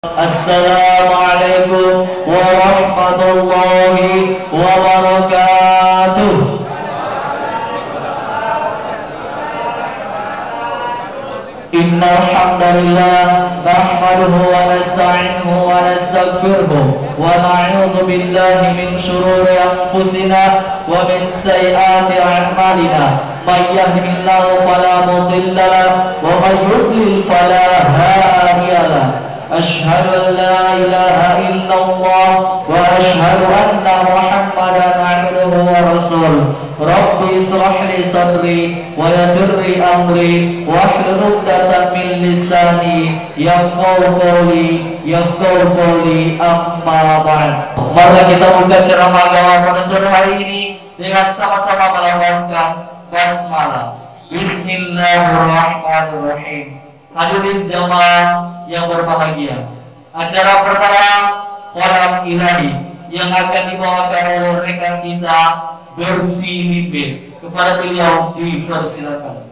Assalamualaikum warahmatullahi wabarakatuh. Innal hamdalillah nahmaduhu wa nasta'inuhu wa nastaghfiruh wa na'udzu billahi min shururi anfusina wa min sayyiati a'malina. May yahdihillahu fala mudilla lahu wa may yudlil fala hadiya lahu. Asyhadu an la ilaha illallah wa asyhadu anna Muhammadan abduhu wa rasuluh. Rabbi ishrah li sadri wa yassir li amri wahlul 'uqdatam min lisani yafqahu qawli amma ba'd. Mari kita buka ceramah agama pada sore hari ini dengan sama-sama melafazkan basmalah. Bismillahirrahmanirrahim. Hadirin jamaah yang berbahagia, acara pertama Walam Ilahi yang akan dibawakan oleh rekan kita Berzi Mimbe. Kepada beliau dipersilakan.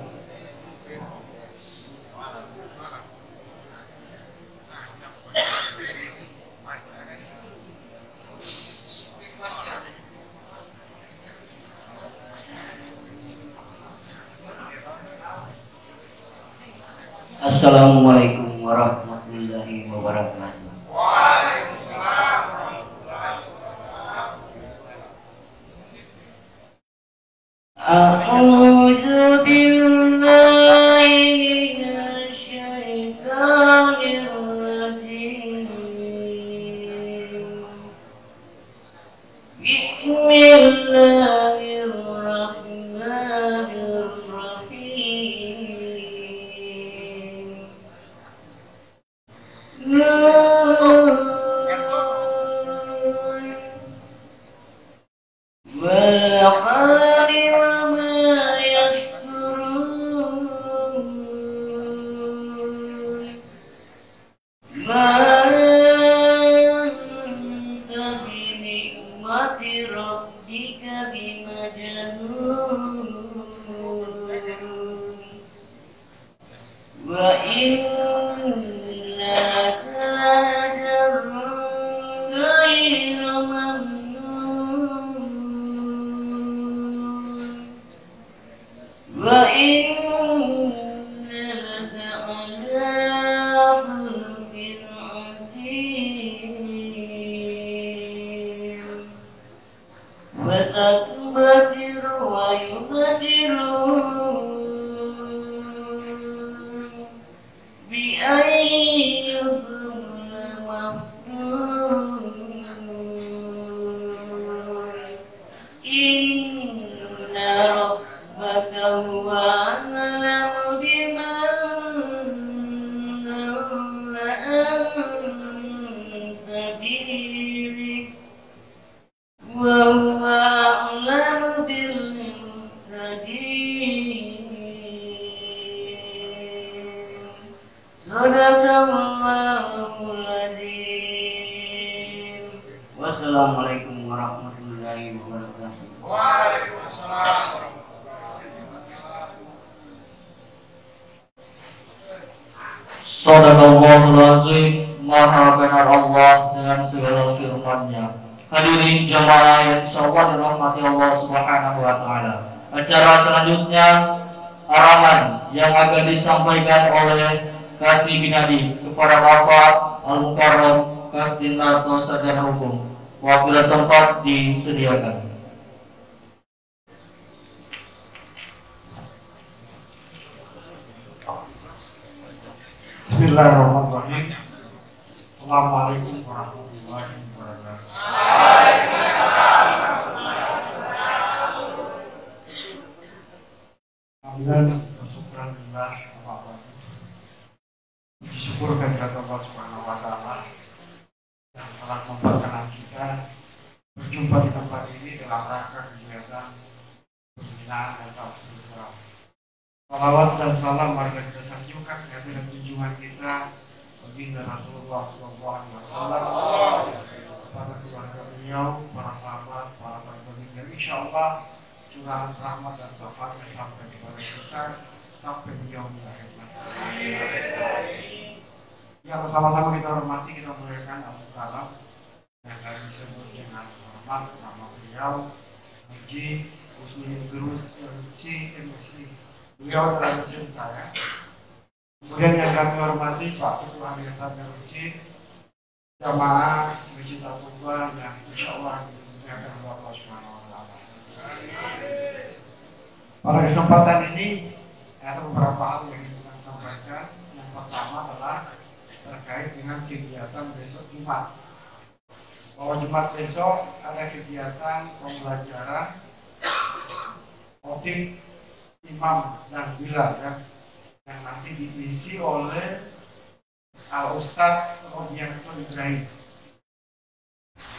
Assalamualaikum warahmatullahi wabarakatuh. Waalaikumsalam warahmatullahi wabarakatuh. A'udzu billahi minasy syaithanir rajim. Bismillahirrahmanirrahim. Wassalamualaikum warahmatullahi wabarakatuh. Waalaikumsalam warahmatullahi wabarakatuh. Shadaqallahul azim. Maha benar Allah dengan segala firman-Nya. Hadirin jamaah yang insyaallah dirahmati Allah Subhanahu wa taala. Acara selanjutnya arahan yang akan disampaikan oleh Kasih Binadi kepada Bapak Al-Mukarram Kasdinarto Sarjana Hukum. Waktu dan tempat disediakan. Bismillahirrahmanirrahim. Assalamualaikum warahmatullahi wabarakatuh. Alhamdulillah, syukurillah, disyukur kehadirat Allah Subhanahu wa taala yang telah memperkenan kita berjumpa di tempat ini dalam rangka kegiatan pembinaan dan tafsir Quran. Salawat dan salam warga kita sanjungkan kehadiran junjungan kita baginda Rasulullah SAW kepada keluarga beliau, para sahabat, para baginda. Insyaallah curahan rahmat dan syafaatnya sampai kepada kita sampai di yaumil akhir. yang sama-sama kita hormati, kita muliakan Abu Kalam yang kami disebut dengan hormat nama beliau Haji Husni Idrus MSI. Beliau adalah dosen saya. Kemudian yang kami hormati Pak Ketua Yayasan Merucin, jamaah Masjid Al-Quba yang insya Allah dimuliakan oleh Allah Subhanahu wa Ta'ala. Pada kesempatan ini ada beberapa hal yang ingin kita sampaikan. Yang pertama adalah terkait dengan kegiatan besok Jumat. Bahwa Jumat besok ada kegiatan pembelajaran khotib imam dan bilal yang nanti diisi oleh Al-Ustadz Rodianto Ibrahim.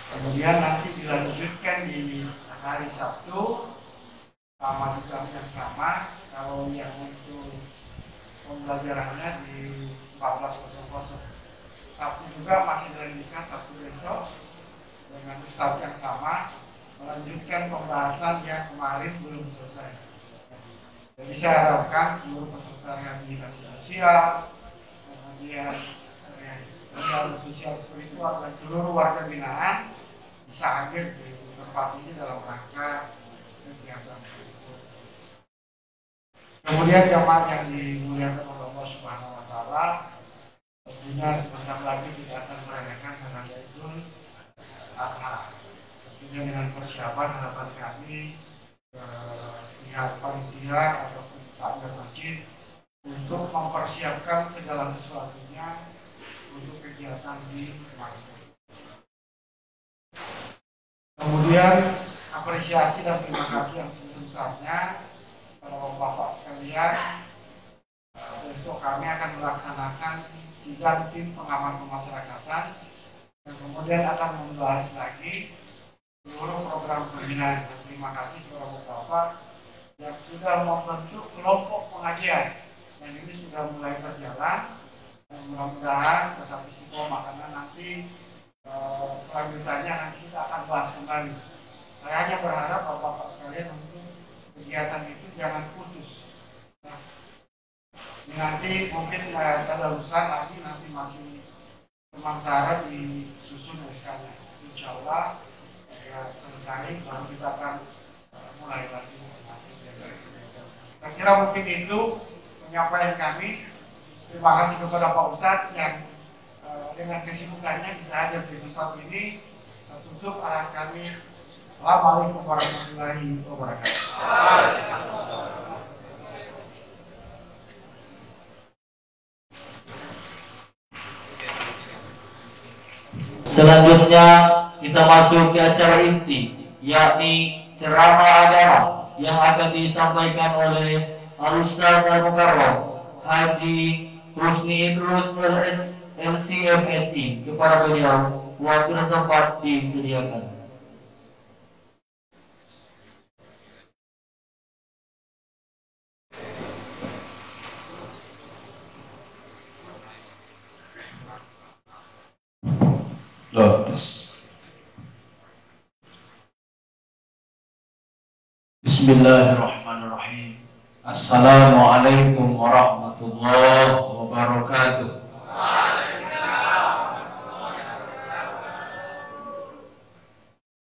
Kemudian nanti dilanjutkan di hari Sabtu sama jam yang sama. Kalau yang untuk pembelajarannya di 14.00. Sabtu juga masih dilanjutkan Sabtu besok dengan Ustadz yang sama, melanjutkan pembahasan yang kemarin belum selesai. Jadi saya harapkan seluruh peserta rehabilitasi sosial, kemudian rehabilitasi sosial spiritual dan seluruh warga binaan bisa hadir di tempat ini dalam rangka kegiatan tersebut. Kemudian jamaah yang dimuliakan oleh Allah Subhanahu wa Ta'ala, tentunya sebentar lagi sudah akan merayakan hari Idul Adha. Tentunya dengan persiapan harapan kami pihak panitia ataupun takmir masjid untuk mempersiapkan segala sesuatunya untuk kegiatan di masjid. Kemudian apresiasi dan terima kasih yang sebesar-besarnya kepada Bapak sekalian. Besok kami akan melaksanakan sidang tim pengaman pemasyarakatan dan kemudian akan membahas lagi seluruh program pembinaan. Terima kasih kepada Bapak yang sudah membentuk kelompok pengajian dan ini sudah mulai berjalan dan mudah-mudahan tetap istiqomah karena nanti kelanjutannya nanti kita akan bahas kembali. Saya hanya berharap Bapak sekalian untuk kegiatan itu jangan putus. Nah, nanti mungkin ada urusan lagi nanti masih sementara disusun SK-nya. Insya Allah selesai baru kita akan mulai lagi. Saya kira mungkin itu penyampaian kami. Terima kasih kepada Pak Ustadz yang dengan kesibukannya bisa hadir di pusat ini. Tutup arahan kami. Assalamualaikum warahmatullahi wabarakatuh. Selanjutnya kita masuk ke acara inti, yakni ceramah agama yang akan disampaikan oleh Al-Ustadz Al-Mukarram Haji Husni Idrus LCMSI. Kepada beliau waktu dan tempat disediakan. Bismillahirrahmanirrahim. Assalamualaikum warahmatullahi wabarakatuh.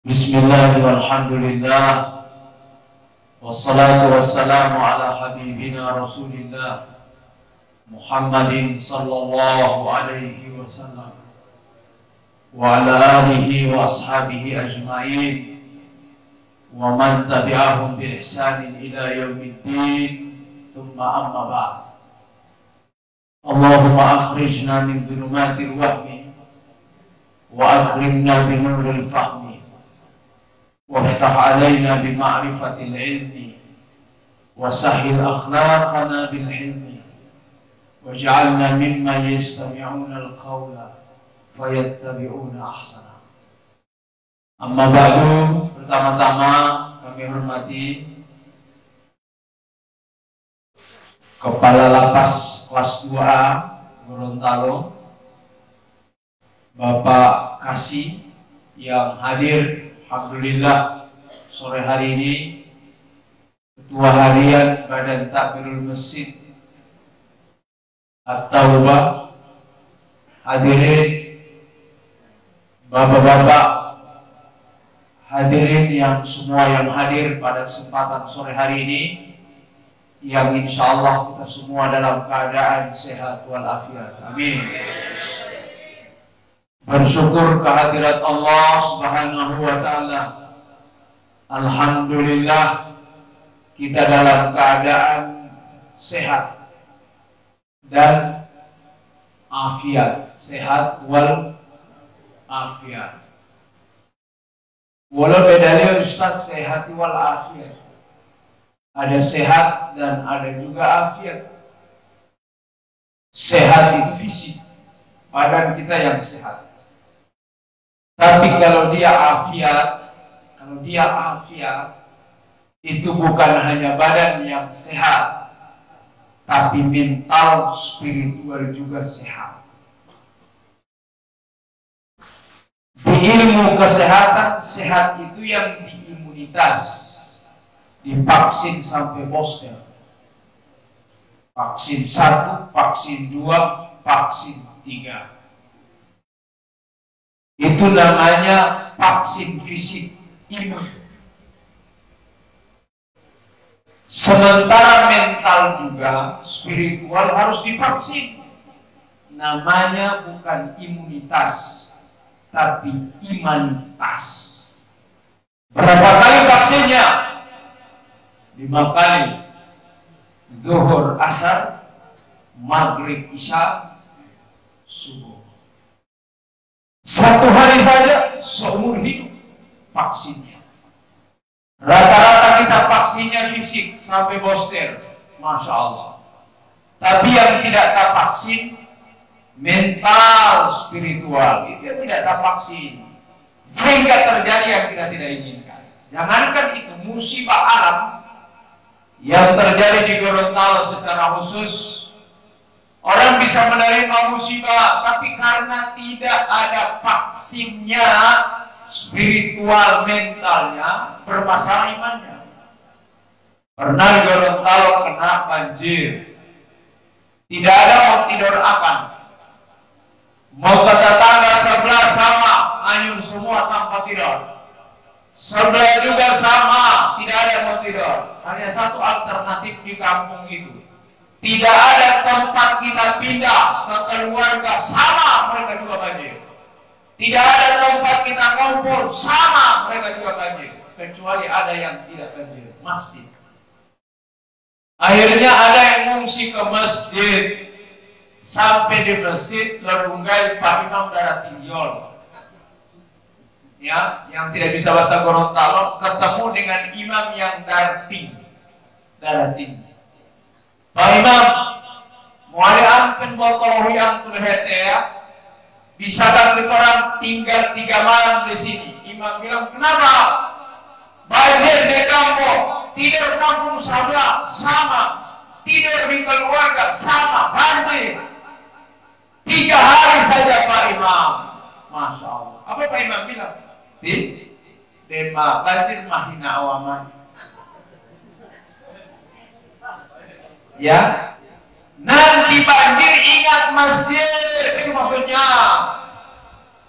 Bismillahirrahmanirrahim. Wassalatu wassalamu ala habibina Rasulillah Muhammadin sallallahu alaihi wasallam wa ala alihi wa ashabihi ajma'in wa man tabi'ahum bi ihsanin ila yaumiddin, thumma amma ba'd. Allahumma akhrijna min dhulumatil wahmi wa akrimna bi nuril fahmi waftah alaina bi ma'rifatil ilmi wa sahhil akhlaqana bil ilmi waj'alna mimman yastami'una al-qawla fayattabi'una ahsana. Amma ba'du, pertama-tama kami hormati Kepala Lapas kelas 2A Gorontalo, Bapak Kasih yang hadir alhamdulillah sore hari ini, Ketua Harian Badan Takmirul Masjid At-Taubah hadirin bapak-bapak, hadirin yang semua yang hadir pada kesempatan sore hari ini, yang insya Allah kita semua dalam keadaan sehat walafiat. Amin. Bersyukur kehadirat Allah Subhanahu wa Ta'ala. Alhamdulillah kita dalam keadaan sehat dan afiat, sehat wal afiat. Walau bedanya Ustaz sehat wal afiat. Ada sehat dan ada juga afiat. Sehat itu fisik, badan kita yang sehat. Tapi kalau dia afiat, itu bukan hanya badan yang sehat, tapi mental, spiritual juga sehat. Di ilmu kesehatan, sehat itu yang di imunitas, divaksin sampai booster. Vaksin 1, vaksin 2, vaksin 3. Itu namanya vaksin fisik, imun. Sementara mental juga, spiritual harus divaksin. Namanya bukan imunitas, tapi imanitas. Berapa kali vaksinnya? 5 kali. Zuhur, asar, maghrib, isya, subuh. 1 hari saja seumur hidup vaksinnya. Rata-rata kita vaksinnya fisik sampai booster, Masya Allah. Tapi yang tidak tervaksin, mental, spiritual, itu yang tidak tervaksin, sehingga terjadi yang kita tidak inginkan. Jangankan itu, musibah alam yang terjadi di Gorontalo secara khusus, orang bisa menerima musibah, tapi karena tidak ada vaksinnya, spiritual, mentalnya, bermasalah imannya. Pernah di Gorontalo kena banjir, tidak ada mau tidur akan. Mau ke tetangga sebelah sama, anyur semua tanpa tidur. Sebelah juga sama, tidak ada mau tidur. Hanya satu alternatif di kampung itu. Tidak ada tempat kita pindah ke keluarga, sama mereka juga banjir. Tidak ada tempat kita kumpul, sama mereka juga banjir. Kecuali ada yang tidak banjir, masjid. Akhirnya ada yang mengungsi ke masjid. Sampai di masjid, lerunggai Pak Imam darah tinggiol. Ya, yang tidak bisa bahasa Gorontalo, ketemu dengan imam yang darah tinggi. Pak Imam, mulai ampen botol yang terhete ya. Bisa kan orang tinggal 3 malam di sini. Imam bilang, kenapa? Banjir di kampung, tidur kampung sebelah sama, tidur di keluarga sama, banjir. 3 hari saja Pak Imam. Masya Allah. Apa Pak Imam bilang? Tema banjir mahina awaman. Ya, nanti banjir ingat masjid, itu maksudnya.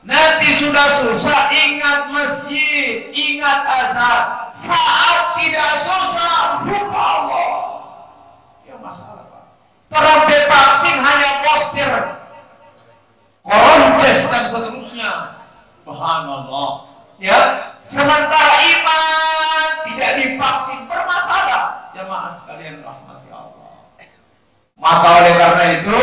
Nanti sudah susah ingat masjid, ingat azan. Saat tidak susah, lupa Allah. Ya masalah Pak. Terlalu vaksin hanya poster, koronces dan seterusnya. Subhanallah. Ya, sementara iman tidak divaksin bermasalah. Jamaah sekalian rahmati Allah. Maka oleh karena itu,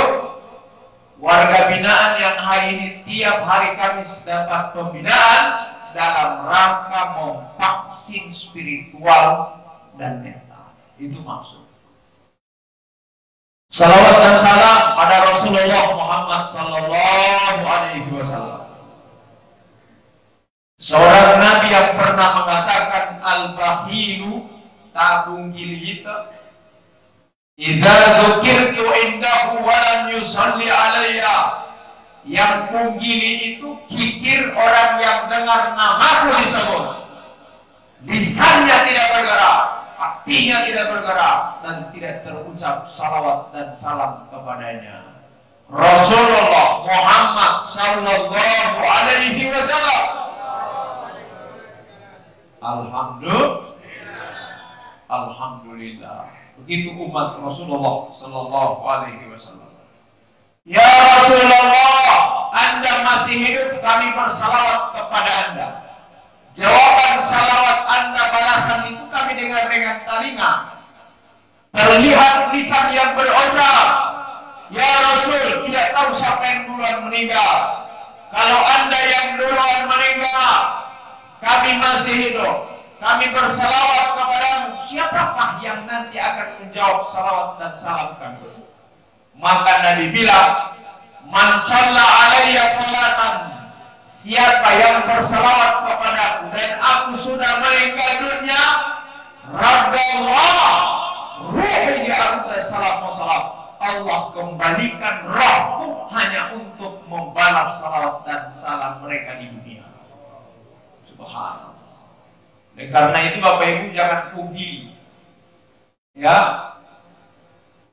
warga binaan yang hari ini tiap hari Kamis dapat pembinaan dalam rangka memvaksin spiritual dan mental. Itu maksud. Salawat dan salam pada Rasulullah Muhammad Sallallahu Alaihi Wasallam. Seorang Nabi yang pernah mengatakan al-bakhilu tabung gilita. Idza dzukirtu indahu wa lam yusalli alayya. Yang punggili itu kikir orang yang dengar namaku disebut. Lisannya tidak bergerak, hatinya tidak bergerak, dan tidak terucap salawat dan salam kepadanya. Rasulullah Muhammad sallallahu alaihi wasallam. Alhamdulillah. Begitu umat Rasulullah sallallahu alaihi wasallam. Ya Rasulullah, Anda masih hidup, kami bersalawat kepada Anda. Jawaban salawat Anda, balasan itu kami dengar dengan telinga. Terlihat lisan yang berucap, ya Rasul, tidak tahu siapa yang duluan meninggal. Kalau Anda yang duluan meninggal, kami masih hidup, kami bersalawat kepadamu. Siapakah yang nanti akan menjawab salawat dan salam kami? Maka Nabi bilang, man shalla alayya salatan, siapa yang bersalawat kepadaku dan aku sudah meninggal dunia, raddallah ruhi anta salam wa salam, Allah kembalikan rohku hanya untuk membalas salawat dan salam mereka di dunia. Subhanallah. Dan karena itu Bapak Ibu jangan pungkiri, ya,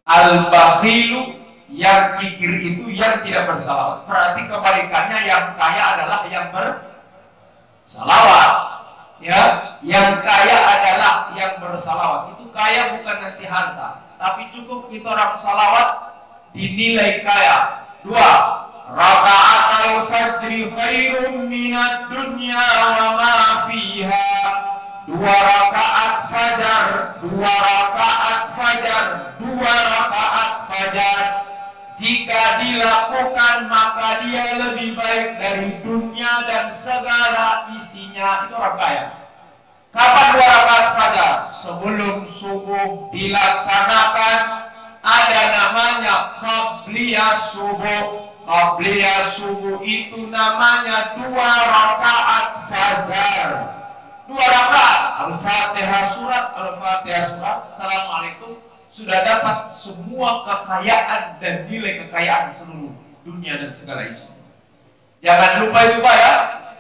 al-bakhilu, yang kikir itu yang tidak bersalawat. Berarti kebalikannya, yang kaya adalah yang bersalawat. Ya, yang kaya adalah yang bersalawat. Itu kaya bukan nanti harta, tapi cukup kita orang salawat dinilai kaya. 2. Raka'at al-fajri khairum minad dunya wa ma fiha. 2 rakaat fajar, 2 rakaat fajar, 2 rakaat fajar. Jika dilakukan maka dia lebih baik dari dunia dan segala isinya. Itu orang kaya. Kapan 2 rakaat fajar? Sebelum subuh dilaksanakan. Ada namanya qabliyah subuh. Qabliyah subuh itu namanya 2 rakaat fajar. 2 rakaat. Al-Fatihah surat, Al-Fatihah surat, Assalamualaikum. Sudah dapat semua kekayaan dan nilai kekayaan seluruh dunia dan segala isi. Jangan lupa juga ya,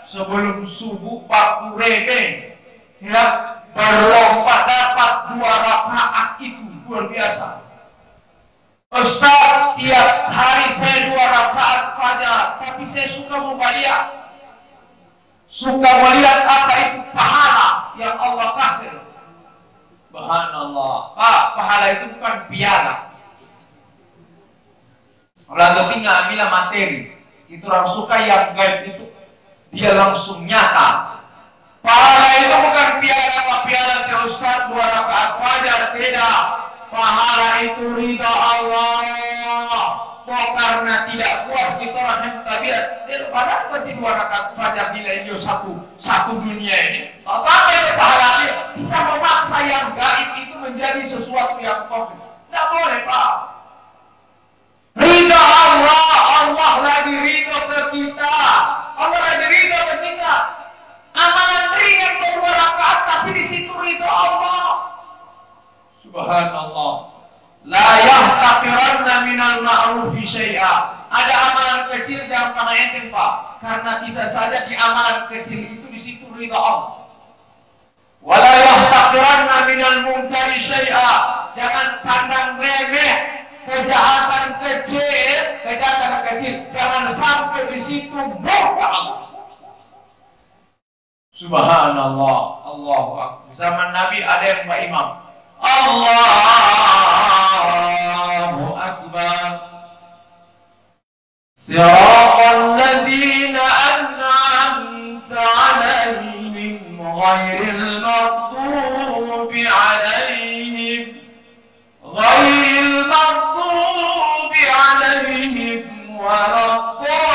sebelum subuh Pak Kurebe, ya, berlomba dapat 2 rakaat itu luar biasa. Ustaz, tiap hari saya 2 rakaat fajar, tapi saya suka membaca, suka melihat apa itu pahala yang Allah kasih. Subhanallah. Pak, pahala itu bukan piala. Kalau tinggal ambil materi, itu orang suka yang gaib itu, dia langsung nyata. Pahala itu bukan piala ke Ustaz 2 rakaat fajar, tidak. Pahala itu ridha Allah. Karena tidak puas kita orang yang tabiat, dia pada berarti 2 rakaat fajar nilai dia satu dunia ini. Tetapi ada pahala dia. Kita memaksa yang gaib itu menjadi sesuatu yang konkret. Tidak boleh, Pak. Ridha Allah, Allah lagi ridha ke kita. Allah lagi ridha ke kita. Amalan ringan ke 2 rakaat, tapi di situ ridha Allah. Subhanallah. La yahtaqiranna minal ma'rufi syai'a. Ada amalan kecil jangan pernah enteng, Pak. Karena bisa saja di amalan kecil itu di situ ridha Allah. Wala yahtaqiranna minal munkari syai'a. Jangan pandang remeh kejahatan kecil, jangan sampai di situ murka Allah. Subhanallah, Allahu Akbar. Zaman Nabi ada yang Pak Imam, Allahu Akbar. Siratal ladzina an'amta 'alaihim ghairil maghdubi 'alaihim waladdallin.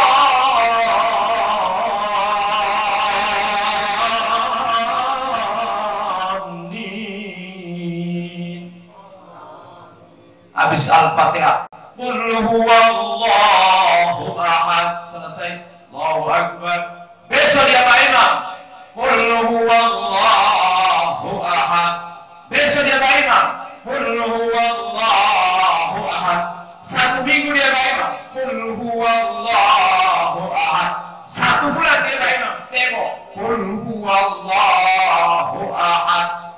Habis Al-Fatihah, qul huwallahu ahad, selesai, Allahu Akbar. Besok dia Pak Imam, qul huwallahu ahad. Besok dia Pak Imam, qul huwallahu ahad. Satu minggu dia Pak Imam, qul huwallahu ahad. 1 bulan dia Pak Imam, tengok, qul huwallahu ahad.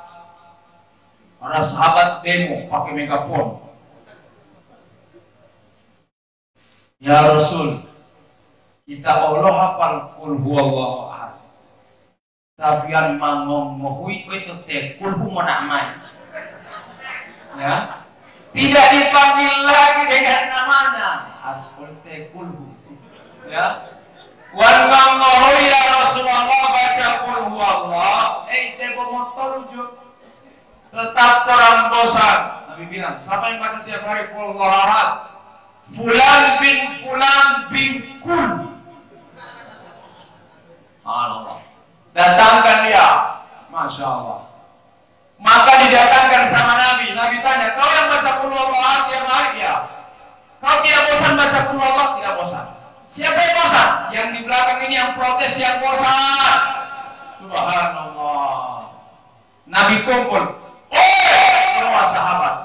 Para sahabat demo pakai megafon. Ya Rasul, kita Allah hafal kul huwallahu ahad. Tapi yang mengomohui itu teh kul hu manamai. Ya. Tidak dipanggil lagi dengan namanya. Asal teh kul hu. Ya. Wan mengomohui ya Rasulullah baca kul huwallah, teh motor ujung. Tetap orang bosan. Nabi bilang, siapa yang baca tiap hari kul huwallahu ahad? Fulan bin kul. Allah. Datangkan dia. Masya Allah. Maka didatangkan sama Nabi. Nabi tanya, kau yang baca kul huwallahu ahad tiap hari ya? Kau tidak bosan baca kul huwallah? Tidak bosan. Siapa yang bosan? Yang di belakang ini yang protes, yang bosan. Subhanallah. Nabi kumpul. Semua sahabat.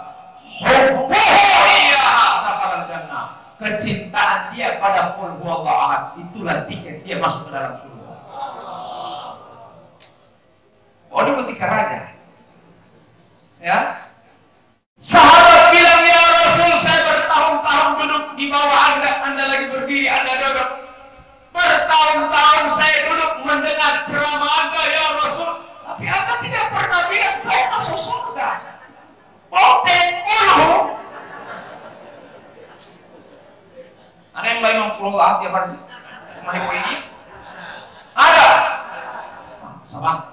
Kecintaan dia pada qul huwallahu ahad, itulah tiket dia masuk ke dalam surga. Oh, ini ketika raja. Ya. Sahabat bilang, ya Rasul, saya bertahun-tahun duduk di bawah Anda lagi berdiri, Anda duduk. Bertahun-tahun saya duduk mendengar ceramah Anda, ya Rasul, tapi Anda tidak pernah bilang saya masuk surga. Oh, tengok. Ada yang lain ngomong Allah tiap hari? Kemana poin ini? Ada. Sama.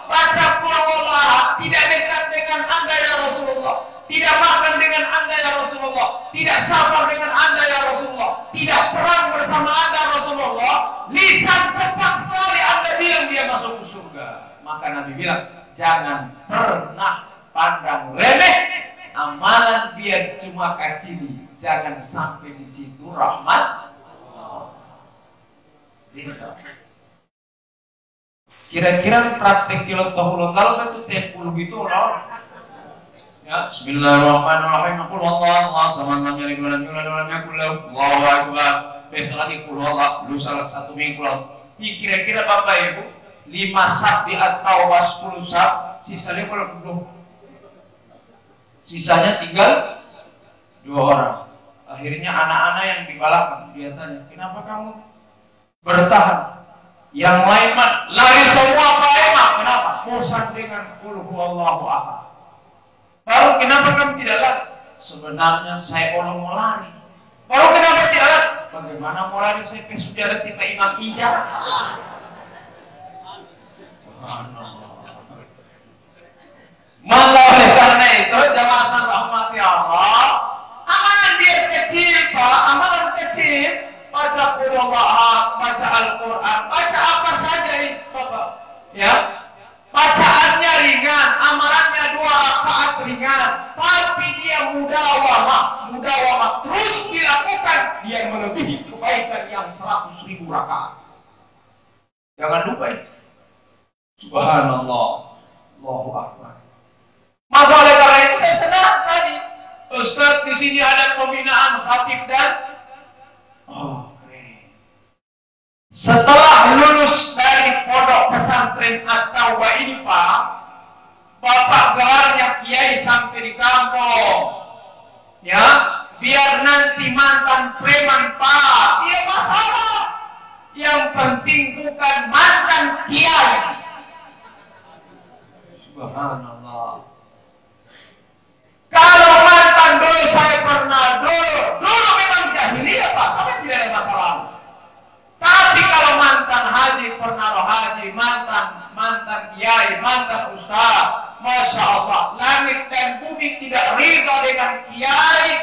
Baca Qul huwallah, tidak dekat dengan Anda ya Rasulullah, tidak makan dengan Anda ya Rasulullah, tidak sabar dengan Anda ya Rasulullah, tidak perang bersama Anda Rasulullah. Lisan cepat sekali Anda bilang dia masuk ke surga. Maka Nabi bilang, jangan pernah pandang remeh amalan biar cuma kacili, jangan sampai di situ rahmat. Kira-kira praktek kilo tahun lalu itu tekul gitu loh. Ya, Bismillahirrahmanirrahim. Qul huwallahu samad lam yalid walam yulad walam yakul lahu Allahu akbar. Besok lagi qul huwallahu, lusa satu minggu lalu. Kira-kira Bapak Ibu 5 sab di at-taubah 10 sab, sisanya kalau sisanya tinggal 2 orang. Akhirnya anak-anak yang dibalapkan biasanya, kenapa kamu bertahan? Yang lain mah lari semua Pak Emang. Kenapa? Bosan dengan qul huwallahu ahad. Baru kenapa kamu tidak lari? Sebenarnya saya orang mau lari. Baru kenapa tidak lari? Bagaimana mau lari? Saya sudah tiba Imam Ijaz. Maka oleh karena itu jamaah rahmati Allah, amalan dia kecil Pak, amalan kecil, baca Qul huwallahu ahad, baca Al-Quran, baca apa saja ini Bapak, ya, bacaannya ringan, amalannya 2 rakaat ringan, tapi dia mudawamah terus dilakukan, dia melebihi kebaikan yang 100.000 rakaat. Jangan lupa itu. Subhanallah, Allahu Akbar. Maka oleh karena itu saya senang tadi, Ustaz di sini ada pembinaan khatib dan keren. Setelah lulus dari pondok pesantren At-Taubah ini Pak, Bapak gelarnya kiai sampai di kampung, ya, biar nanti mantan preman Pak, tidak masalah. Yang penting bukan mantan kiai. Subhanallah. Kalau mantan dulu saya pernah dulu memang jahiliyah Pak, sampai tidak ada masalah. Tapi kalau mantan haji, pernah roh haji, mantan kiai, mantan ustaz, Masya Allah, langit dan bumi tidak ridha dengan kiai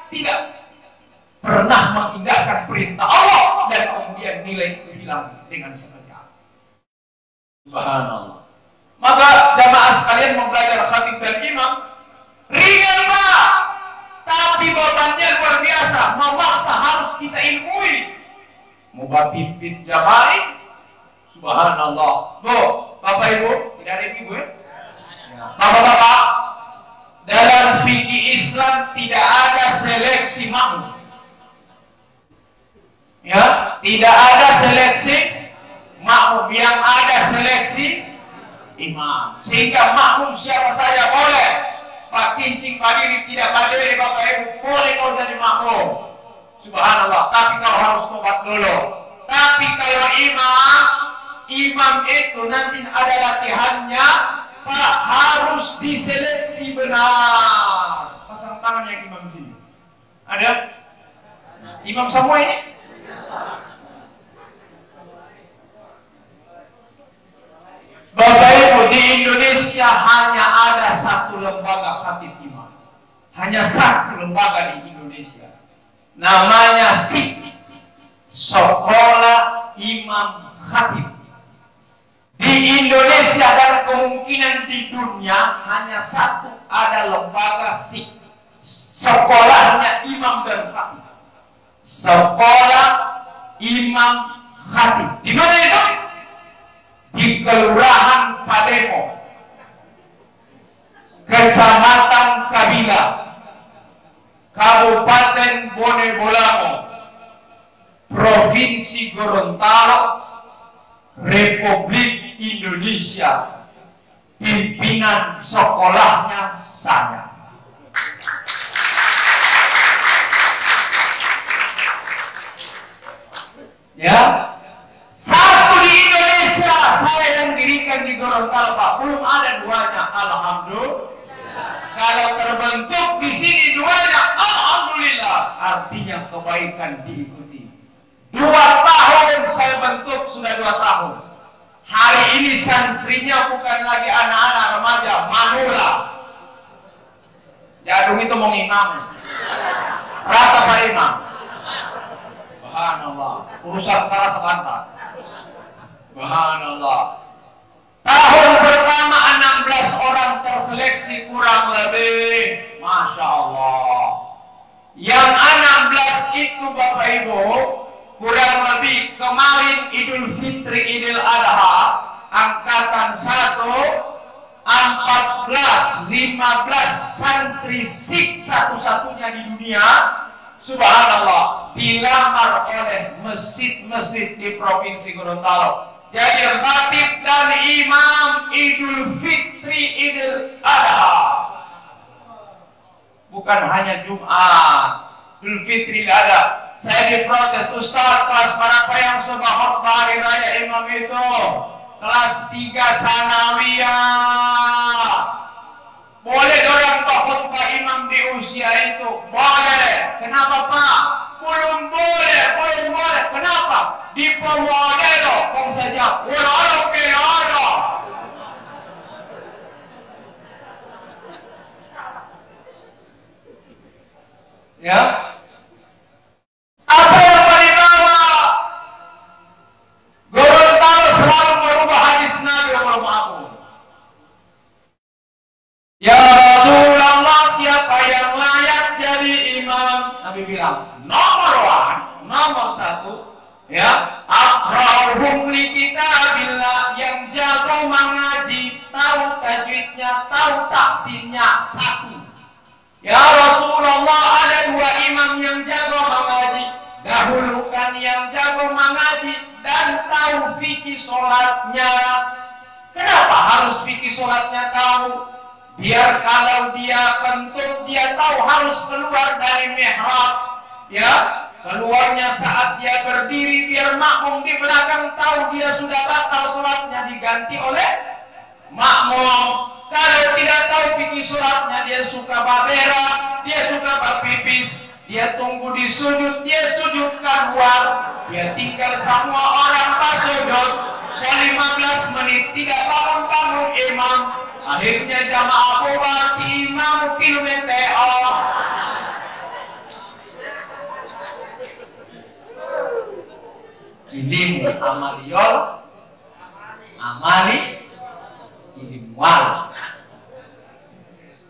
tidak pernah mengindahkan perintah Allah dan kemudian nilai itu hilang dengan sekejap. Subhanallah. Maka jamaah sekalian mau belajar khatib dan imam ringan Pak, tapi bebannya luar biasa, memaksa harus kita ilmui. Mau pimpin jamaah, subhanallah. Bu, Bapak Ibu, tidak ada ibu ya? Bapak-bapak, dalam fikih Islam tidak ada seleksi makmum. Ya, tidak ada seleksi makmum, yang ada seleksi imam. Sehingga makmum siapa saja boleh. Pak kincing, Pak diri, tidak berdiri, Bapak Ibu, boleh kau jadi makmum. Subhanallah. Tapi kau harus tobat dulu. Tapi kalau imam itu nanti ada latihannya, Pak, harus diseleksi benar. Pasang tangan yang imam sini. Ada? Imam semua ini? Bapak Ibu, di Indonesia hanya ada satu lembaga khatib imam. Hanya satu lembaga di Indonesia. Namanya SIK, Sekolah Imam Khatib. Di Indonesia dan kemungkinan di dunia hanya satu ada lembaga SIK. Sekolahnya imam dan khatib. Sekolah Imam Khatib. Di mana itu? Di Kelurahan Pademo, Kecamatan Kabila, Kabupaten Bone Bolango, Provinsi Gorontalo, Republik Indonesia. Pimpinan sekolahnya saya. Ya, satu di Indonesia saya yang dirikan di Gorontalo, Pak. Belum ada duanya, alhamdulillah. Kalau terbentuk di sini duanya, alhamdulillah. Artinya kebaikan diikuti. 2 tahun saya bentuk, sudah 2 tahun. Hari ini santrinya bukan lagi anak-anak remaja, manula. Jadung itu mau imam. Rata Pak Imam. Subhanallah. Urusan salah sebentar. Subhanallah. Tahun pertama 16 orang terseleksi kurang lebih. Masya Allah. Yang 16 itu Bapak Ibu, kurang lebih kemarin Idul Fitri Idul Adha, angkatan 1, 14, 15 santri SIK satu-satunya di dunia. Subhanallah, dilamar oleh masjid-masjid di Provinsi Gorontalo. Jadi khatib dan imam Idul Fitri Idul Adha. Bukan hanya Jumat, Idul Fitri ada. Saya diprotes, Ustaz, kelas berapa yang sudah khutbah hari raya imam itu? Kelas 3 sanawiyah. Boleh orang khutbah imam di usia itu? Boleh. Kenapa Pak? Belum boleh. Kenapa? Di pemodelo, kong saja. Ya. Apa yang dibawa? Gorontalo selalu merubah hadis Nabi yang aku. Ya Rasulullah, siapa yang layak jadi imam? Nabi bilang, nomor 1, ya, aqra'uhum li kitabillah, yang jago mengaji, tahu tajwidnya, tahu tahsinnya, 1. Ya Rasulullah, ada 2 imam yang jago mengaji. Dahulukan yang jago mengaji dan tahu fikih sholatnya. Kenapa harus fikih sholatnya tahu? Biar kalau dia kentut, dia tahu harus keluar dari mihrab. Ya, keluarnya saat dia berdiri, biar makmum di belakang tahu dia sudah batal sholatnya, diganti oleh makmum. Kalau tidak tahu fikih sholatnya, dia suka babera, dia suka berpipis, dia tunggu di sujud, dia sujud keluar, dia tinggal semua orang sujud. 15 menit tidak bangun imam. Akhirnya jamaah bubar imam kilometer. Ilim amaliol, amali ilim wal.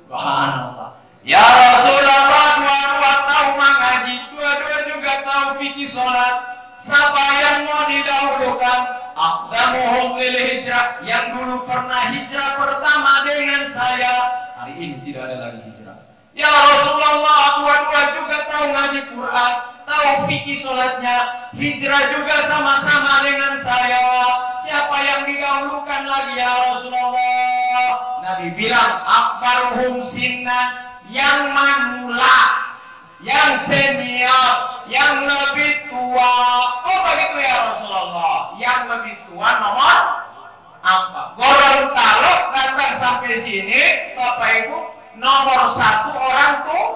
Subhanallah. Ya Rasulullah, 2 tahu mengaji, 2 juga tahu fikih sholat. Siapa yang mau didahulukan? Aqdamuhum lil hijrah, yang dulu pernah hijrah pertama dengan saya. Hari ini tidak ada lagi hijrah. Ya Rasulullah, 2 juga tahu ngaji Quran, taufiki sholatnya, hijrah juga sama-sama dengan saya. Siapa yang didahulukan lagi ya Rasulullah? Nabi bilang akbaruhum sinnan, yang manula, yang senior, yang lebih tua. Oh begitu ya Rasulullah. Yang lebih tua nomor apa? Gorontalo datang sampai sini, Bapak Ibu, nomor 1 orang tuh.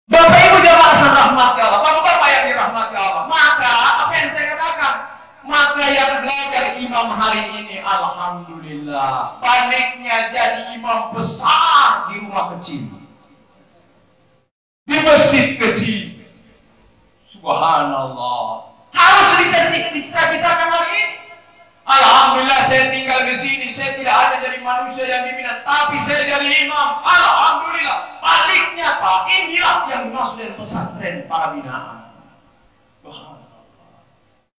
Bapak Ibu jamaah rahmati Allah, Bapak-bapak yang dirahmati Allah. Maka apa yang saya katakan? Maka yang belajar imam hari ini, alhamdulillah, baliknya jadi imam besar di rumah kecil, di masjid kecil. Subhanallah. Harus dicita-citakan lagi ini. Alhamdulillah saya tinggal di sini, saya tidak ada jadi manusia yang diminat, tapi saya jadi imam. Alhamdulillah. Baliknya Pak, inilah yang dimaksud dari pesantren para binaan.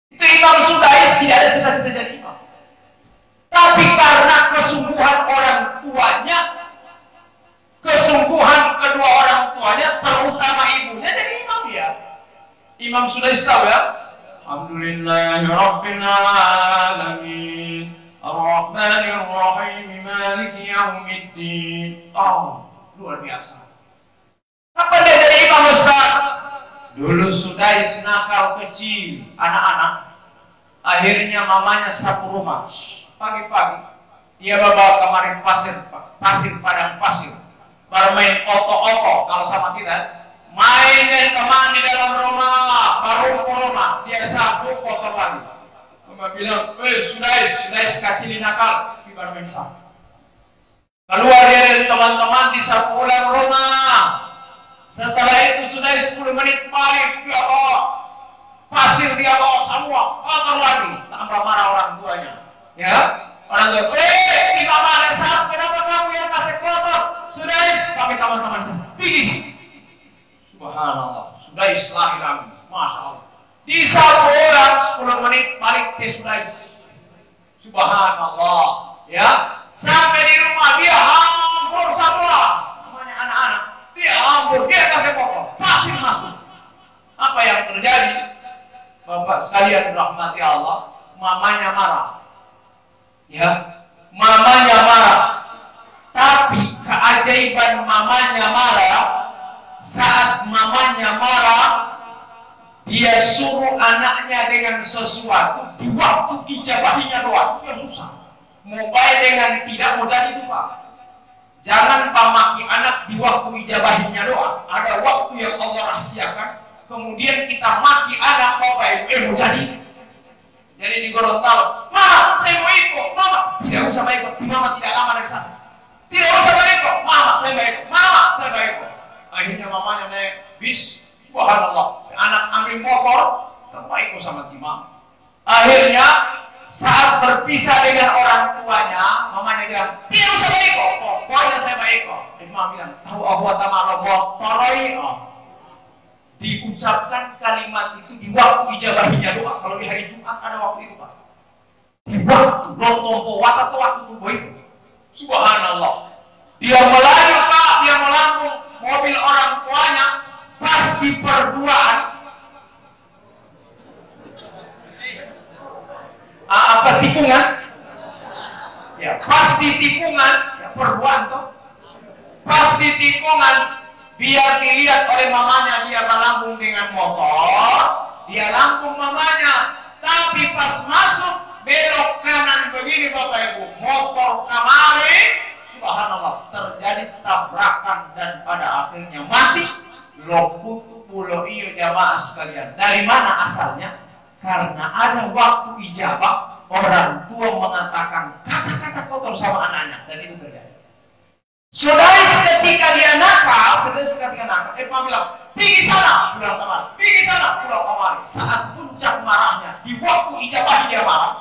Itu imam sudah tidak ada cita-cita jadi imam. Tapi karena kesungguhan orang tuanya, kesungguhan kedua orang tuanya, terutama ibunya jadi imam ya. Imam sudah tahu ya. Alhamdulillahirabbil alamin. Ar-Rahmanir Rahim, Maliki Yaumiddin. Oh, luar biasa. Kapan dia jadi imam Ustaz? Dulu sudah nakal kecil, anak-anak. Akhirnya mamanya sapu rumah. Pagi-pagi dia bawa kemarin pasir padang pasir. Bermain oto-oto kalau sama kita. Main dengan teman di dalam rumah, baru ke rumah, dia sapu kotor lagi. Mama bilang, sudah kecil nakal, baru main sapu. Keluar dia dari teman-teman, disapu ulang rumah. Setelah itu sudah 10 menit balik, dia bawa pasir, dia bawa semua, kotor lagi. Tambah marah orang tuanya. Ya, orang tua, di mama ada sapu, kenapa kamu yang kasih kotor? Sudah, kami teman-teman pergi. Subhanallah, sudah islahi lagi, masya Allah. Disapu ulang 10 menit balik ke sudah. Subhanallah, ya. Sampai di rumah dia hampur semua, namanya anak-anak. Dia hampur, dia kasih kotor, pasir masuk. Apa yang terjadi? Bapak sekalian rahmati Allah, mamanya marah. Ya, mamanya marah. Tapi keajaiban mamanya marah, saat mamanya marah, dia suruh anaknya dengan sesuatu di waktu ijabahinya doang. Yang susah. Mau baik dengan tidak mau jadi itu Pak. Jangan pamaki anak di waktu ijabahinya doang. Ada waktu yang Allah rahasiakan. Kemudian kita maki anak Bapak Ibu, mau jadi. Jadi di Gorontalo, Mama saya mau ikut, Mama tidak usah ikut, Mama tidak lama dari sana. Tidak usah ikut, Mama saya mau ikut, Mama saya mau ikut. Akhirnya mamanya naik bis, subhanallah, anak ambil motor, terbaik sama timah. Akhirnya saat berpisah dengan orang tuanya, mamanya bilang, tidak usah ikut, pokoknya saya mau ikut. Imam bilang, tahu Allah Ta'ala toroi. Diucapkan kalimat itu di waktu ijabahinya doa. Kalau di hari Jumat ada waktu itu Pak. Di waktu lotompo wata waktu tubuh itu. Subhanallah. Dia melaju Pak, dia melambung mobil orang tuanya pas di perduaan. Apa tikungan? Ya, pas di tikungan, ya perduaan toh. Pas di tikungan, biar dilihat oleh mamanya, dia melambung dengan motor, dia lambung mamanya. Tapi pas masuk belok kanan begini Bapak Ibu, motor kemari, subhanallah, terjadi tabrakan dan pada akhirnya mati. Loputu pulau iyo jamaah sekalian. Dari mana asalnya? Karena ada waktu ijabah, orang tua mengatakan kata-kata kotor sama anaknya, dan itu terjadi. Saudara ketika dia nakal, Imam bilang, pergi sana, pulang kemari, pergi sana, pulang kemari. Saat puncak marahnya, di waktu ijabah dia marah,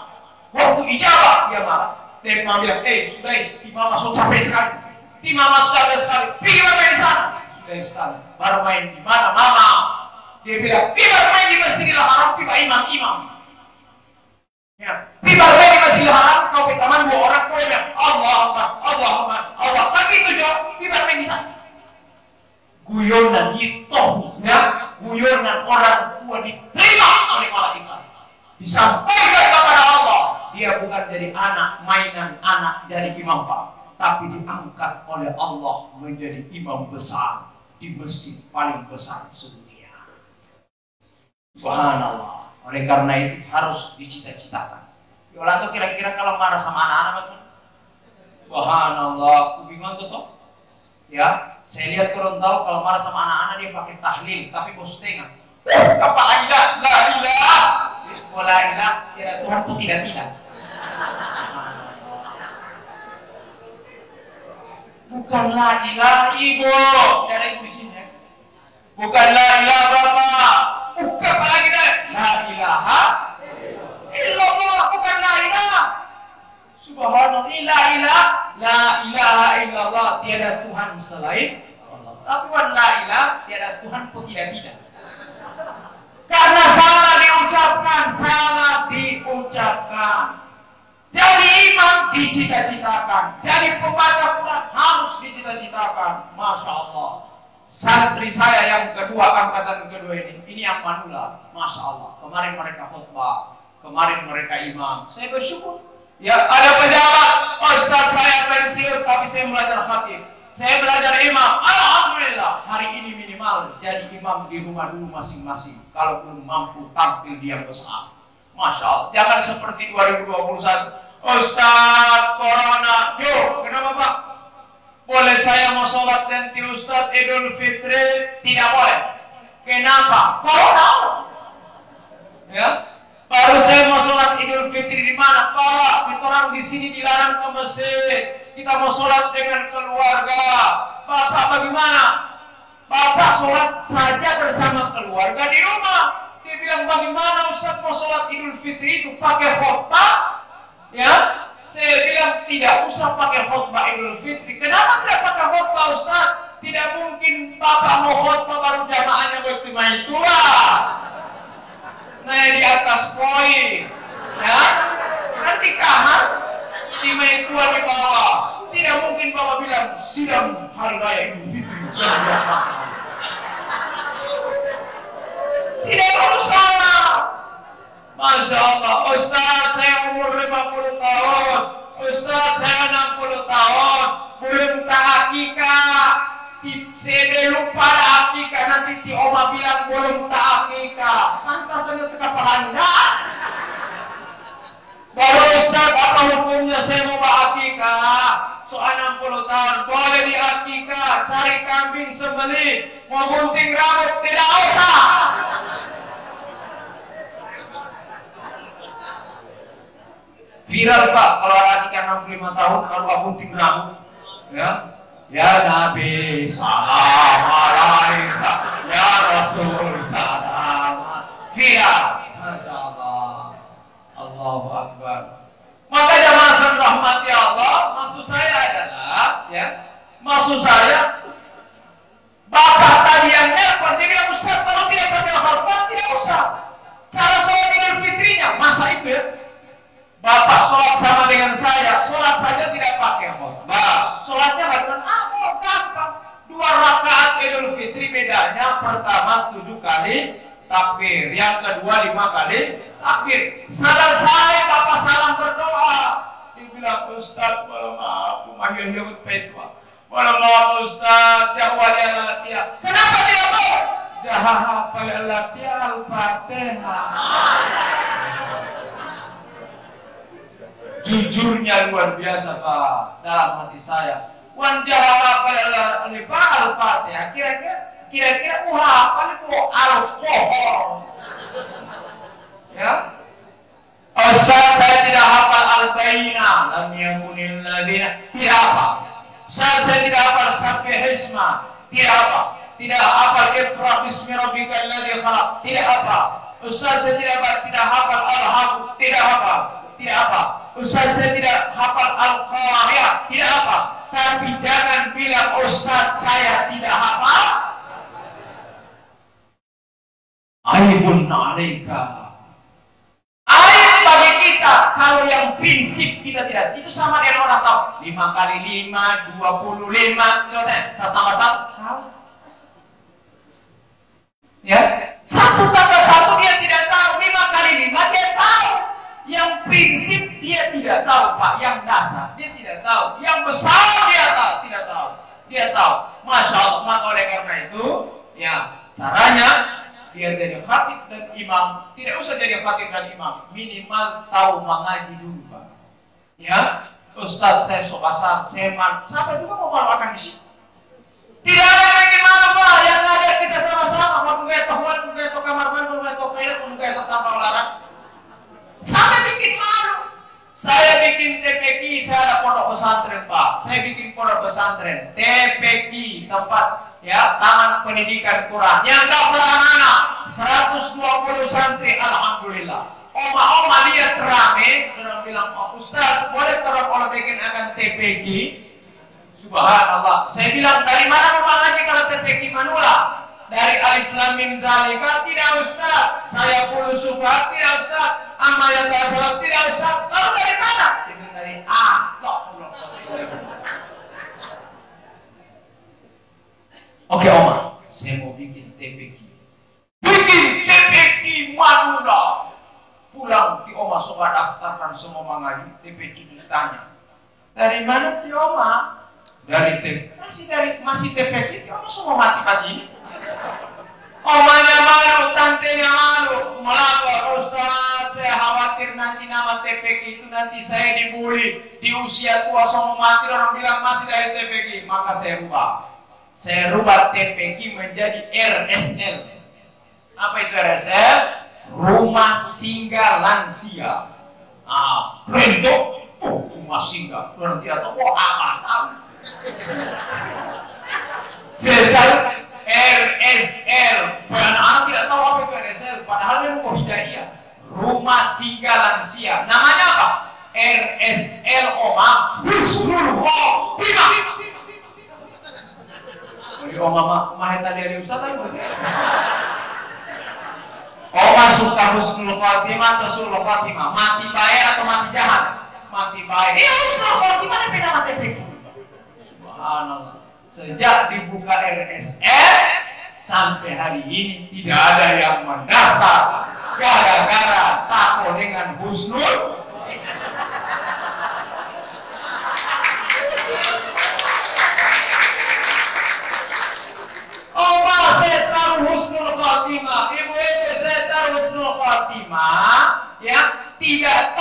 Imam bilang, sudah, Imam sudah capek sekali, pergi bermain di sana. Sudah sekali, baru main di mana, Mama? Dia bilang, pergi bermain di Masjidil Haram, tiba imam. Ya, tiba bermain di Masjidil Haram, kau teman 2 orang, kau bilang, Allah, begitu juga. tapi diangkat oleh Allah menjadi imam besar di masjid paling besar sedunia. Subhanallah. Oleh karena itu harus dicita-citakan. Orang tuh kira-kira kalau marah sama anak-anak, subhanallah, aku bingung tuh. Ya, saya lihat Gorontalo kalau marah sama anak-anak dia pakai tahlil, tapi postingan. Kepala ilah, la ilah, la ilah, tiada Tuhan pun tidak. Bukan la ilah ibu, tidak ada ibu di sini. Bukan la ilah bapak, bukan kepala kita, la ilaha illallah, bukan la ilah. Subhanallah, la ilaha illallah, tiada Tuhan selain Allah. Tapi la ilah, tiada Tuhan pun tidak. Karena salah diucapkan. Jadi imam dicita-citakan, jadi pembaca Quran harus dicita-citakan. Masya Allah. Santri saya yang kedua, angkatan kedua ini yang manula. Masya Allah. Kemarin mereka khutbah, kemarin mereka imam. Saya bersyukur. Ya, ada pejabat, Ustaz saya pensiun tapi saya belajar khatib. Saya belajar imam. Alhamdulillah, hari ini minimal jadi imam di rumah dulu masing-masing. Kalau belum mampu tampil dia besar. Masya Allah. Jangan seperti 2021. Ustaz corona, yuk, kenapa Pak? Boleh saya mau sholat nanti Ustaz Idul Fitri? Tidak boleh. Kenapa? Corona. Ya. Baru saya mau sholat Idul Fitri di mana? Pak, kita orang di sini dilarang ke masjid. Kita mau sholat dengan keluarga. Bapak bagaimana? Bapak sholat saja bersama keluarga di rumah. Dia bilang bagaimana Ustaz mau sholat Idul Fitri itu pakai khutbah? Ya, saya bilang tidak usah pakai khutbah Idul Fitri. Kenapa tidak pakai khutbah Ustaz? Tidak mungkin Bapak mau khutbah baru jamaahnya bertimai tua. Nah di atas poin, ya, nanti kamar di main tua di bawah. Tidak mungkin Bapak bilang sidang hari raya Idul Fitri. Tidak perlu salah. Masya Allah, Ustaz saya umur 50 tahun, Ustaz saya 60 tahun, belum tak akikah. Saya lupa ada akikah, nanti ti oma bilang belum tak akikah. Pantasnya ke kepala Anda. Baru Ustaz apa hukumnya saya mau akikah? Soal 60 tahun, boleh di akikah, cari kambing sembelih, mau gunting rambut tidak usah. Viral Pak, kalau akikah 65 tahun kalau gunting rambut, ya. Ya Nabi salam alaika, ya Rasul salam. Viral, Masya Allah. Allahu Akbar. Maka jamaah rahmati Allah, maksud saya adalah, ya, maksud saya Bapak tadi yang nelpon, dia bilang Ustaz kalau tidak pakai khutbah tidak usah. Cara sholat Idul Fitrinya, masa itu ya? Bapak sholat sama dengan saya, sholat saja tidak pakai khutbah. Sholatnya bagaimana? Gampang. 2 rakaat Idul Fitri bedanya pertama 7 kali takbir, yang kedua 5 kali takbir. Selesai Bapak salam berdoa. Dia bilang Ustaz, mohon maaf, manggil Yahud Petwa. Mohon maaf Ustaz, jawab ya latihan. Kenapa tidak boleh? Jahat pada latihan Al-Fatihah. Jujurnya luar biasa Pak dalam hati saya. Wan jahat pada Al-Fatihah. Kira-kira hafal itu alkohol. Ya. Ustaz saya tidak hafal al-bayyinah, lam yakunil ladina, tidak hafal. Ustaz saya tidak hafal sampai hisma, tidak hafal. Tidak hafal iqra bismi rabbikal ladzi khalaq, tidak hafal. Ustaz saya tidak hafal al-haq, tidak hafal. Tidak hafal. Ustaz saya tidak hafal al-qariyah, tidak hafal. Tapi jangan bilang Ustaz saya tidak hafal. Aibun alaika. Aib bagi kita kalau yang prinsip kita tidak. Itu sama dengan orang tahu 5 kali 5 25. Contohnya 1 tambah 1 tahu. Ya, 1 tambah 1 dia tidak tahu. 5 kali 5 dia tahu. Yang prinsip prinsip dia tidak tahu, Pak. Yang dasar dia tidak tahu, yang besar dia tahu, tidak tahu. Dia tahu, Masya Allah. Maka oleh karena itu, ya caranya biar jadi khatib dan imam, tidak usah jadi khatib dan imam, minimal tahu mengaji dulu, Pak. Ya, Ustaz saya sok asal, saya siapa juga mau malu-malukan di sini. Tidak ada yang bikin malu, Pak. Yang ada kita sama-sama, mau kayak tahuan, mau kayak kamar mandi, mau kayak kairat, mau kayak tanpa olahraga. Sampai bikin malu. Saya bikin TPQ, saya ada pondok pesantren, Pak. Saya bikin pondok pesantren, TPQ, tempat ya taman pendidikan Quran. Yang daftar anak-anak 120 santri, alhamdulillah. Oma-oma lihat rame, orang bilang, oh, Ustaz, boleh tolong bikin akan TPQ? Subhanallah. Saya bilang, dari mana mau mengaji kalau TPQ manula? Dari alif lam mim dzalika? Tidak, Ustaz. Saya puluh suka? Tidak, Ustaz. Amma yatasawwaf? Tidak, Ustaz. Lalu dari mana? Itu dari A. Oke, Oma. Saya mau bikin TPQ. Bikin TPQ manula. Pulang di Oma sobat daftarkan semua mengaji TPQ ditanya. Dari mana si Oma? Dari TPQ. Masih TPQ. Oma semua mati pagi ini. Omanya malu, tantenya malu. Melapor, Ustaz, saya khawatir nanti nama TPQ itu nanti saya dibully. Di usia tua semua mati, orang bilang masih dari TPQ. Maka saya rubah. Saya rubah TPQ menjadi RSL. Apa itu RSL? Rumah Singgah Lansia. Bentuk rumah singgah. Orang tidak tahu, apa tahu. Saya RSL. Anak-anak tidak tahu apa itu RSL. Padahal dia mau hidaiyah. Rumah Singgah Lansia. Namanya apa? RSL Oma Husnul Khotimah. Jadi Oma maheta dari Ustaz tadi. Oma suka Husnul Khotimah atau Sulul Khotimah? Mati baik atau mati jahat? Mati baik. Ini Husnul Khotimah ini beda mati baik. Subhanallah. Sejak dibuka RSL sampai hari ini tidak ada yang mendaftar gara-gara takut dengan Husnul. Oma saya taruh Husnul Khotimah, ibu-ibu saya taruh Husnul Khotimah, ya tidak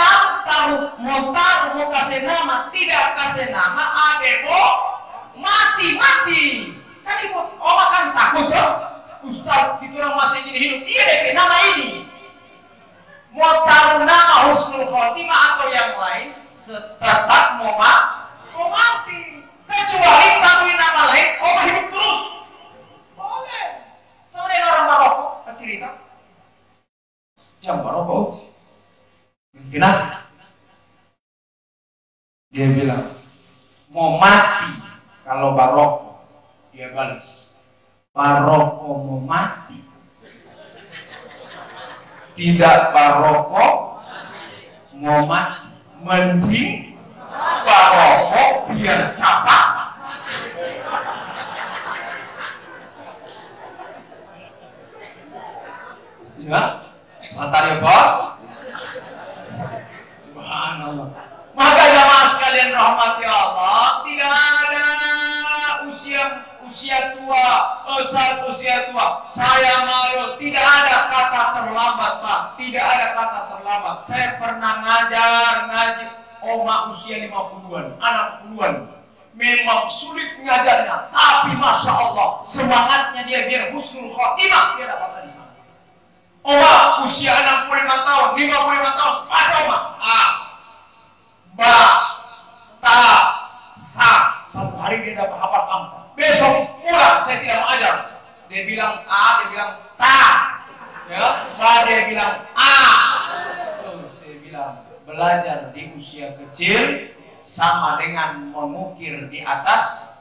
taruh mau kasih nama, tidak kasih nama, adebo mati. Kan ibu, Oma kan takut dong. Ustaz, kita orang masih ingin hidup. Iya deh, nama ini. Mau taruh nama Husnul Khotimah atau yang lain, tetap mau mati. Kecuali taruhin nama lain, Oma hidup terus. Boleh. Sama dengan orang Maroko, cerita. Jam Maroko. Kenapa? Dia bilang, mau mati. Kalau Maroko, dia balas. Maroko mau mati. Tidak Maroko mau mati. Mending Maroko biar capak. Ya, mantap ya Pak. Subhanallah. Maka jamaah sekalian rahmati Allah, tidak ada usia tua, saat usia tua. Saya malu, tidak ada kata terlambat Pak, tidak ada kata terlambat. Saya pernah ngaji Oma usia 50-an, anak puluhan. Memang sulit ngajarnya, tapi Masya Allah, semangatnya dia biar Husnul Khotimah dia dapat dari sana. Oma usia 65 tahun, 55 tahun, baca Oma. Ba, ta, ha. Satu hari dia dapat hafal angka. Besok pulang saya tidak mau ajar. Dia bilang A, dia bilang ta. Ya, ba dia bilang A. Saya bilang belajar di usia kecil sama dengan mengukir di atas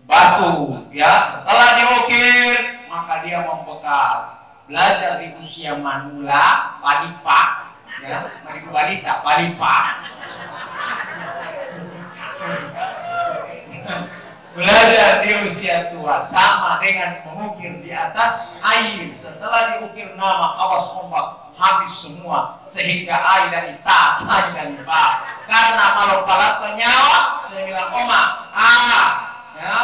batu. Ya, setelah diukir maka dia membekas. Belajar di usia manula, balita, ya, balita. Belajar di usia tua sama dengan mengukir di atas air. Setelah diukir nama, awas ombak, habis semua, sehingga ai dari ta, ai dari ba. Karena kalau palatnya nyawa, saya bilang oma, ya,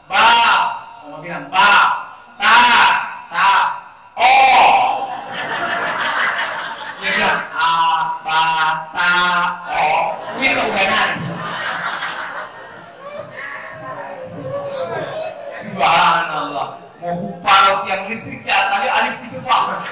ba, oma bilang ba, ta, o. Dia bilang a, ba, ta, o. Itu benar. Subhanallah. Mau hupal tiang listrik ya, tadi alif itu pak.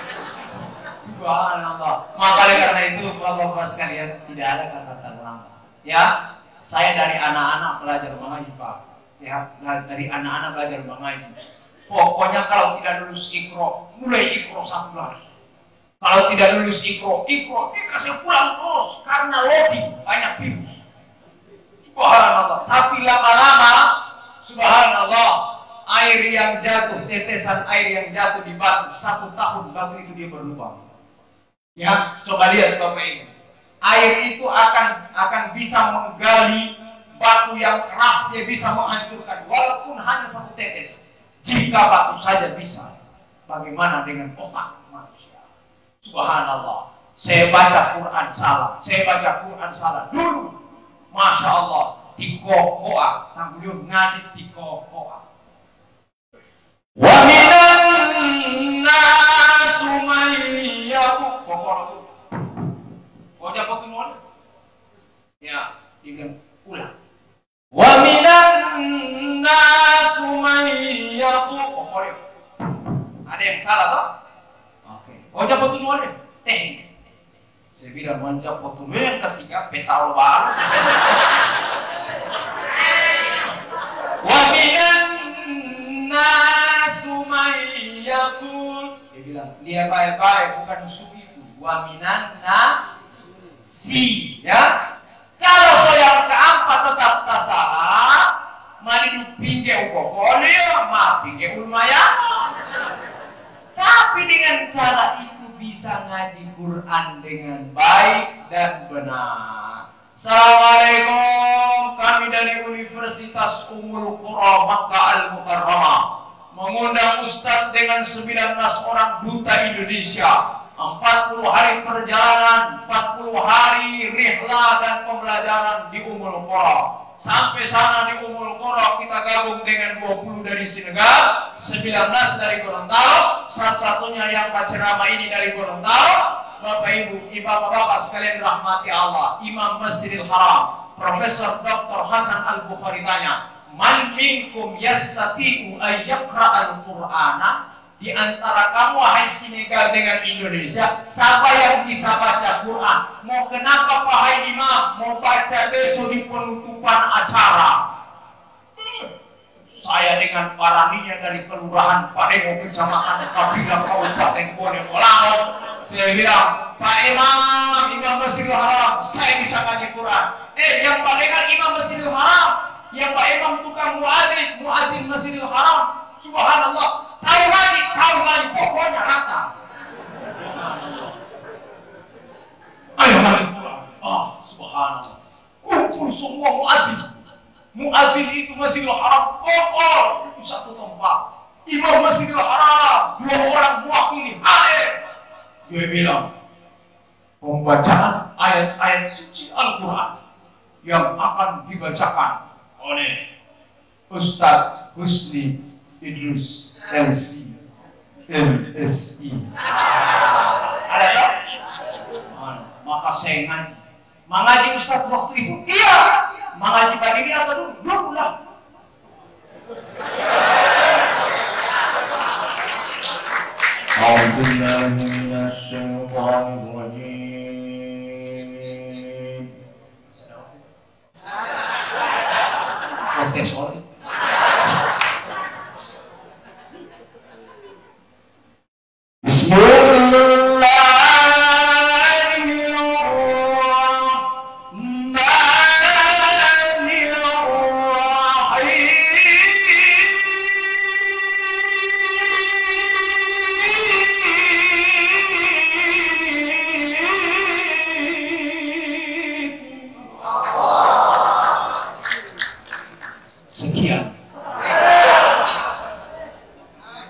Subhanallah. Maka karena itu Bapak-bapak sekalian tidak ada kata terlambat. Ya, saya dari anak-anak belajar mengaji Pak. Ya, dari anak-anak belajar mengaji. Pokoknya kalau tidak lulus ikro, mulai ikro satu lagi. Kalau tidak lulus ikro dikasih pulang terus karena loading banyak virus. Subhanallah. Tapi lama-lama, subhanallah, air yang jatuh, tetesan air yang jatuh di batu, 1 tahun batu itu dia berlubang. Ya, coba lihat Bapak ini. Air itu akan bisa menggali batu yang keras, dia bisa menghancurkan walaupun hanya 1 tetes. Jika batu saja bisa, bagaimana dengan otak manusia? Subhanallah. Saya baca Quran salah dulu. Masya Allah, di kokoa, tanggul ngadit di kokoa. Wa minan nasu may yaqulu kokoa. Kau dapat tuan? Ya, dengan ulang. Wa minan nasu may yaqulu kokoa. Ada yang salah toh? Oke. Kau dapat tuan? Saya bilang manja potong yang ketiga petal baru. Wa minan nasu may yaqul. Dia bilang, lihat baik-baik bukan su itu. Wa minan nasi, ya. Kalau yang keempat tetap tak salah, mari pinggir ukokolio, ma pinggir ulmayamo. Tapi dengan cara itu bisa ngaji Quran dengan baik dan benar. Assalamualaikum, kami dari Universitas Ummul Qura Makkah Al-Mukarramah mengundang Ustadz dengan 19 orang duta Indonesia, 40 hari perjalanan, 40 hari rihla dan pembelajaran di Ummul Qura. Sampai sana di Ummul Qura kita gabung dengan 20 dari Senegal, 19 dari Gorontalo, satu-satunya yang ceramah ini dari Gorontalo. Bapak Ibu, Bapak-bapak sekalian rahmati Allah, Imam Masjidil Haram, Profesor Dr. Hasan Al-Bukhari tanya, man minkum yastati'u ay yaqra'al Qur'ana? Di antara kamu wahai Senegal dengan Indonesia, siapa yang bisa baca Quran? Mau kenapa wahai imam? Mau baca besok di penutupan acara. Saya dengan paraninya dari kelurahan Padego, kecamatan Kabilah, Kabupaten Bonegolango. Saya bilang, Pak Imam Masjidil Haram, saya bisa ngaji Quran. Yang palingan Imam Masjidil Haram, yang Pak Imam tukang muadzin Masjidil Haram. Subhanallah, tahu lagi, pokoknya rata. Ayo ngaji Quran. Subhanallah. Kumpul semua muadzin itu Masjidil Haram kokoh di satu tempat. Imam Masjidil Haram 2 orang mewakili hadir. Dia bilang pembacaan ayat-ayat suci Al-Quran yang akan dibacakan oleh Ustaz Husni Idrus LC LSI. Ada tak? Maka saya ngaji. Mengaji Ustaz waktu itu? Iya. Mengaji pagi ini atau dulu? Belum lah. Profesor.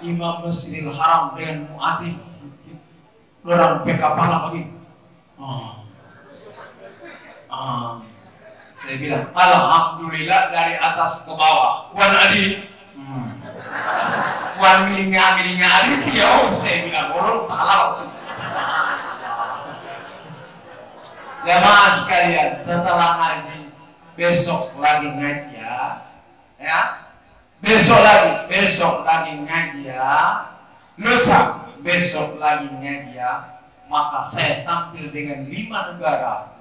Imam Masjidil Haram dengan muadzin Orang sampai kepala begini. Saya bilang, alhamdulillah dari atas ke bawah. Wan adi, wan milinga adi. Ya, saya bilang orang talau. Jamaah sekalian, setelah ngaji, besok lagi ngaji ya. Besok lagi ngaji ya. Lusa, besok lagi ngaji ya. Maka saya tampil dengan 5 negara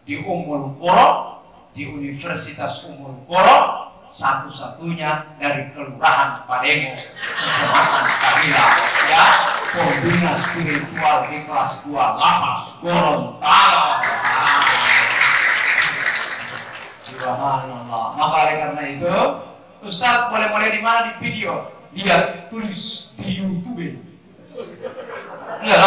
di Ummul Qura, di Universitas Ummul Qura, satu-satunya dari Kelurahan Padengo, Kecamatan Kabila, ya, pembina spiritual di kelas 2 Lapas Gorontalo. Subhanallah. Maka oleh karena itu, Ustaz boleh di mana di video? Lihat, tulis di YouTube. Ya,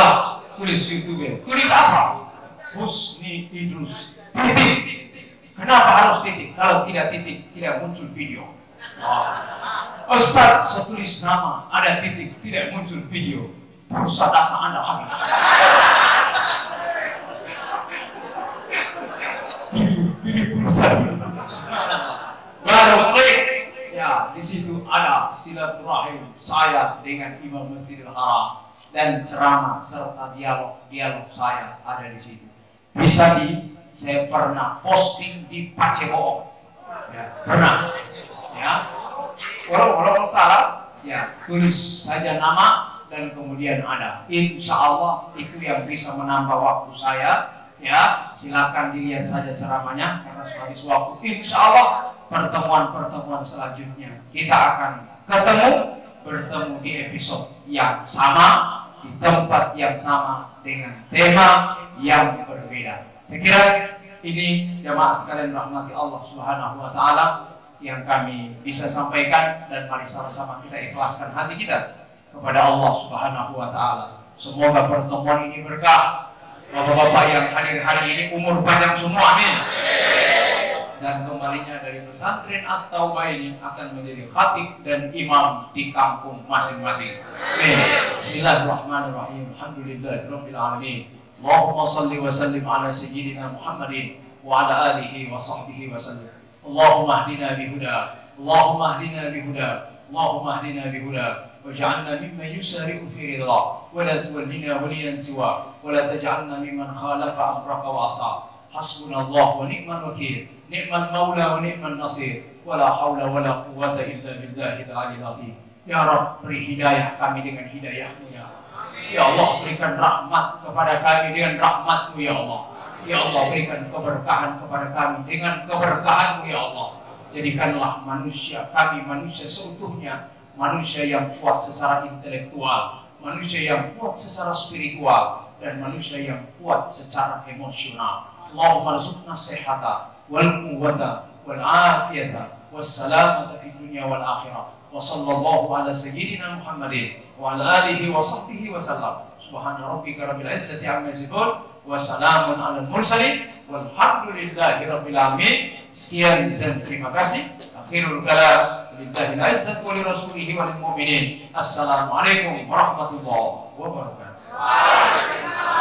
tulis YouTube. Tulis apa? Husni Idrus. Titik. Kenapa harus titik? Kalau tidak titik, tidak muncul video. Ustaz setulis nama, ada titik, tidak muncul video. Pulsa data Anda habis. Ini pulsa. Baru klik. Ya, di situ ada silaturahim saya dengan Imam Masjidil Haram dan ceramah serta dialog saya ada di situ. Saya pernah posting di Paceboong, ya, pernah, ya. Orang tahu, ya, tulis saja nama dan kemudian ada. Insya Allah itu yang bisa menambah waktu saya, ya. Silakan dilihat saja ceramahnya karena sudah habis waktu. Insya Allah pertemuan selanjutnya kita akan bertemu di episode yang sama, di tempat yang sama dengan tema yang berbeda. Saya kira ini jamaah sekalian rahmati Allah Subhanahu wa taala yang kami bisa sampaikan, dan mari sama-sama kita ikhlaskan hati kita kepada Allah Subhanahu wa taala. Semoga pertemuan ini berkah. Bapak-bapak yang hadir hari ini umur panjang semua, amin. Dan kembalinya dari pesantren At-Taubah ini akan menjadi khatib dan imam di kampung masing-masing. Amin. Bismillahirrahmanirrahim. Alhamdulillahirabbil alamin. Allahumma salli wa sallim ala sayyidina Muhammadin wa ala alihi wa sahbihi wa sallim. Allahumma hdina bihuda, Allahumma hdina bihuda, Allahumma hdina bihuda, waj'alna mimman yusari'u fi ridha, wa la tuwallina waliyan siwa, wa la taj'alna mimman khalafa amraka wa asa. Hasbunallahu wa ni'mal wakil, ni'mal maula wa ni'mal nasir, wa la hawla wa la quwwata illa billahil aliyyil azim. Ya Rabb, beri hidayah kami dengan hidayah-Mu ya. Ya Allah, berikan rahmat kepada kami dengan rahmat-Mu ya Allah. Ya Allah, berikan keberkahan kepada kami dengan keberkahan-Mu ya Allah. Jadikanlah kami manusia seutuhnya, manusia yang kuat secara intelektual, manusia yang kuat secara spiritual, dan manusia yang kuat secara emosional. Allahumma rzuqna sihhata wal quwwata wal afiyata was salamata fid dunya wal akhirah. Wa sallallahu ala sayyidina Muhammadin wa ala alihi wa sahbihi wa sallam. Subhana rabbika rabbil izzati amma yasifun wa salamun alal mursalin walhamdulillahi rabbil alamin. Sekian dan terima kasih. Akhirul kalam, lillahi al-izzati wa li rasulihi wa lil mu'minin. Assalamualaikum warahmatullahi wabarakatuh.